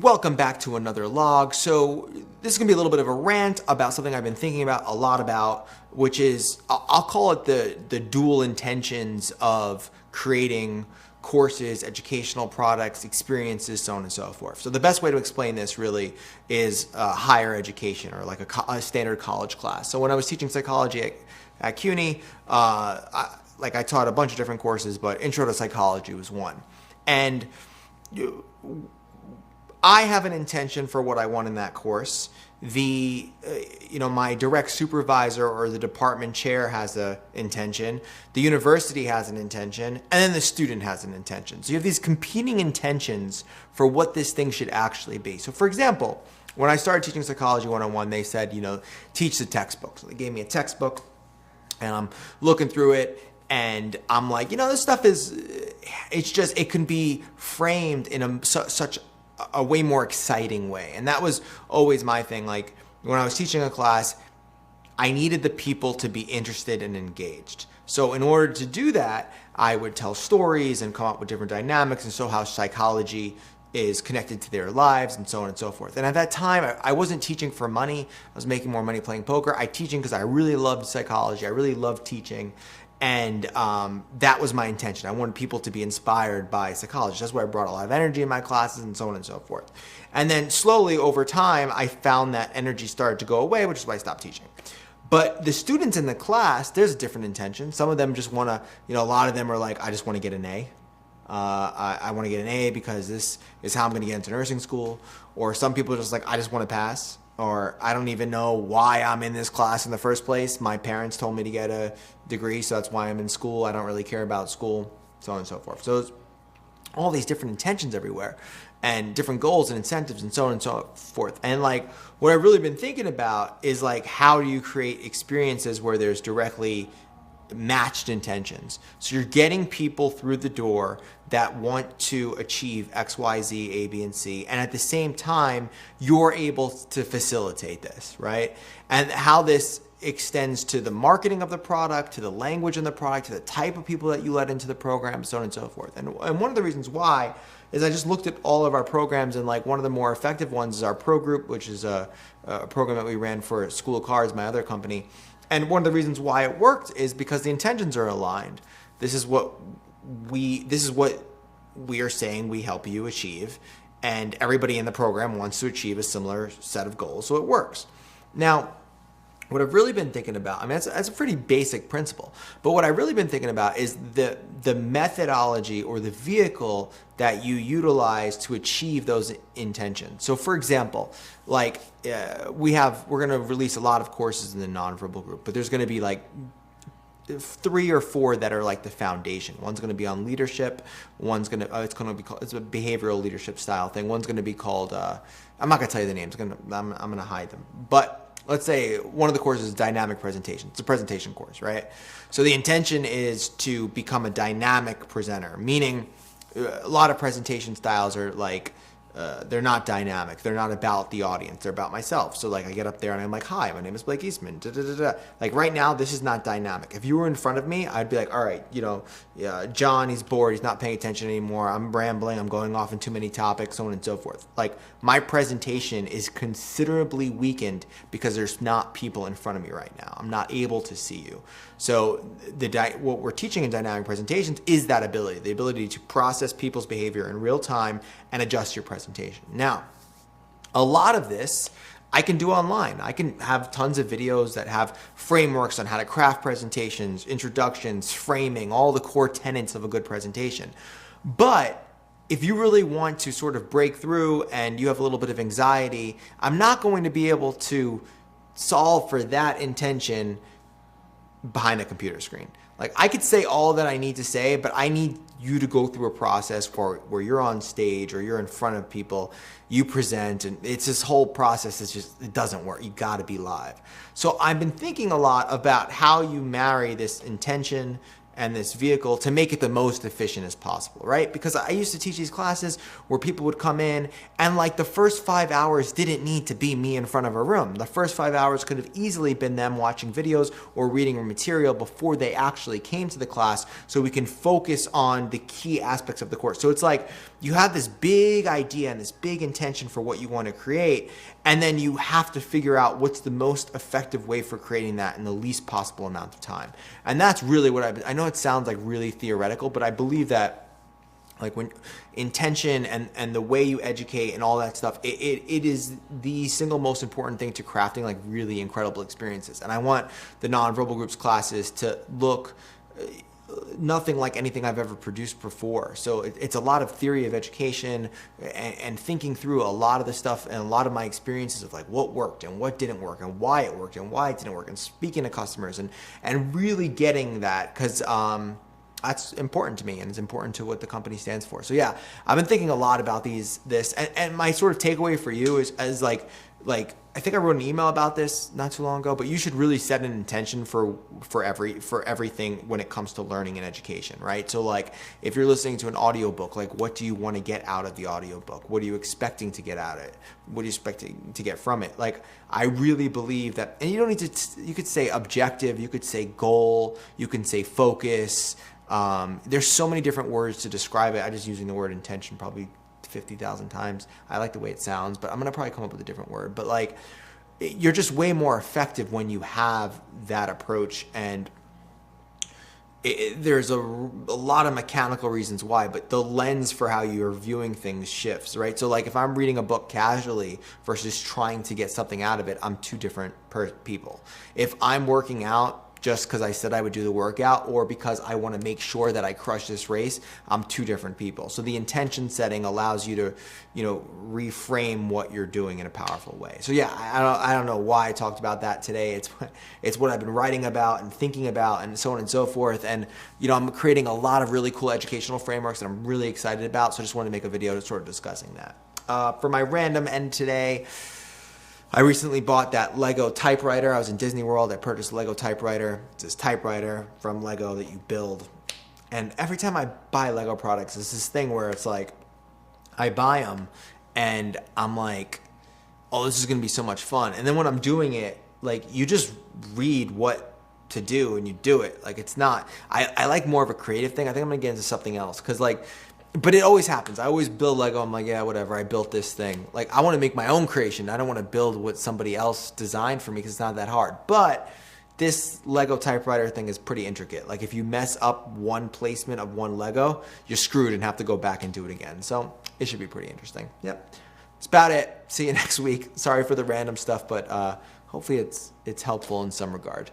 Welcome back to another log. So this is gonna be a little bit of a rant about something I've been thinking about a lot about, which is I'll call it the dual intentions of creating courses, educational products, experiences, so on and so forth. So the best way to explain this really is higher education, or like a standard college class. So when I was teaching psychology at CUNY, I taught a bunch of different courses, but Intro to Psychology was one. And I have an intention for what I want in that course. My direct supervisor or the department chair has an intention. The university has an intention, and then the student has an intention. So you have these competing intentions for what this thing should actually be. So for example, when I started teaching Psychology 101, they said, teach the textbook. So they gave me a textbook, and I'm looking through it, and I'm like, this stuff it can be framed in such a way more exciting way. And that was always my thing. Like when I was teaching a class, I needed the people to be interested and engaged. So in order to do that, I would tell stories and come up with different dynamics and show how psychology is connected to their lives and so on and so forth. And at that time, I wasn't teaching for money. I was making more money playing poker. I teaching because I really loved psychology. I really loved teaching. And that was my intention. I wanted people to be inspired by psychology. That's why I brought a lot of energy in my classes and so on and so forth. And then slowly over time, I found that energy started to go away, which is why I stopped teaching. But the students in the class, there's a different intention. Some of them just want to, a lot of them are like, I just want to get an A. I want to get an A because this is how I'm going to get into nursing school. Or some people are just like, I just want to pass. Or I don't even know why I'm in this class in the first place. My parents told me to get a degree, so that's why I'm in school. I don't really care about school, so on and so forth. So there's all these different intentions everywhere, and different goals and incentives and so on and so forth. And like what I've really been thinking about is like, how do you create experiences where there's directly matched intentions? So you're getting people through the door that want to achieve X, Y, Z, A, B, and C. And at the same time, you're able to facilitate this, right? And how this extends to the marketing of the product, to the language in the product, to the type of people that you let into the program, so on and so forth. And one of the reasons why is I just looked at all of our programs, and like one of the more effective ones is our Pro Group, which is a program that we ran for School of Cards, my other company. And one of the reasons why it worked is because the intentions are aligned. This is what we are saying we help you achieve, and everybody in the program wants to achieve a similar set of goals, so it works. Now, what I've really been thinking about, that's a pretty basic principle, but what I've really been thinking about is the methodology or the vehicle that you utilize to achieve those intentions. So for example, like we're going to release a lot of courses in the nonverbal group, but there's going to be like 3 or 4 that are like the foundation. One's going to be on leadership. One's going to it's a behavioral leadership style thing. One's going to be called I'm not going to tell you the names. I'm going to hide them. But let's say one of the courses is dynamic presentation. It's a presentation course, right? So the intention is to become a dynamic presenter, meaning a lot of presentation styles are like they're not dynamic. They're not about the audience. They're about myself. So like I get up there and I'm like, hi, my name is Blake Eastman. Da, da, da, da. Like right now, this is not dynamic. If you were in front of me, I'd be like, all right, John, he's bored. He's not paying attention anymore. I'm rambling. I'm going off in too many topics, so on and so forth. Like my presentation is considerably weakened because there's not people in front of me right now. I'm not able to see you. So what we're teaching in dynamic presentations is that ability, the ability to process people's behavior in real time and adjust your presentation. Now, a lot of this I can do online. I can have tons of videos that have frameworks on how to craft presentations, introductions, framing, all the core tenets of a good presentation. But if you really want to sort of break through and you have a little bit of anxiety, I'm not going to be able to solve for that intention behind a computer screen. Like I could say all that I need to say, but I need you to go through a process where you're on stage or you're in front of people, you present, and it's this whole process it doesn't work. You got to be live. So I've been thinking a lot about how you marry this intention and this vehicle to make it the most efficient as possible, right? Because I used to teach these classes where people would come in and like the first 5 hours didn't need to be me in front of a room. The first 5 hours could have easily been them watching videos or reading material before they actually came to the class, so we can focus on the key aspects of the course. So it's like you have this big idea and this big intention for what you want to create, and then you have to figure out what's the most effective way for creating that in the least possible amount of time. And that's really what I know it sounds like really theoretical, but I believe that like when intention and the way you educate and all that stuff, it is the single most important thing to crafting like really incredible experiences. And I want the non-verbal groups classes to look nothing like anything I've ever produced before. So it's a lot of theory of education and thinking through a lot of the stuff and a lot of my experiences of like what worked and what didn't work and why it worked and why it didn't work, and speaking to customers and really getting that, because that's important to me and it's important to what the company stands for. So yeah, I've been thinking a lot about this and my sort of takeaway for you is like I think I wrote an email about this not too long ago, but you should really set an intention for everything when it comes to learning and education, right? So like if you're listening to an audiobook, like what do you want to get out of the audiobook? What are you expecting to get out of it? What are you expecting to get from it? Like I really believe that, and you don't need to, you could say objective, you could say goal, you can say focus. There's so many different words to describe it. I'm just using the word intention probably 50,000 times. I like the way it sounds, but I'm gonna probably come up with a different word. But like, you're just way more effective when you have that approach. And there's a lot of mechanical reasons why, but the lens for how you're viewing things shifts, right? So like if I'm reading a book casually versus trying to get something out of it, I'm two different people. If I'm working out just because I said I would do the workout or because I want to make sure that I crush this race, I'm two different people. So the intention setting allows you to, reframe what you're doing in a powerful way. So yeah, I don't know why I talked about that today. It's what I've been writing about and thinking about and so on and so forth. And, I'm creating a lot of really cool educational frameworks that I'm really excited about. So I just wanted to make a video to sort of discussing that. For my random end today, I recently bought that Lego typewriter. I was in Disney World. I purchased a Lego typewriter. It's this typewriter from Lego that you build. And every time I buy Lego products, it's this thing where it's like, I buy them and I'm like, oh, this is going to be so much fun. And then when I'm doing it, like you just read what to do and you do it. Like it's not, I like more of a creative thing. I think I'm going to get into something else because but it always happens. I always build Lego. I'm like, yeah, whatever. I built this thing. Like, I want to make my own creation. I don't want to build what somebody else designed for me because it's not that hard. But this Lego typewriter thing is pretty intricate. Like, if you mess up one placement of one Lego, you're screwed and have to go back and do it again. So it should be pretty interesting. Yep. That's about it. See you next week. Sorry for the random stuff, but hopefully it's helpful in some regard.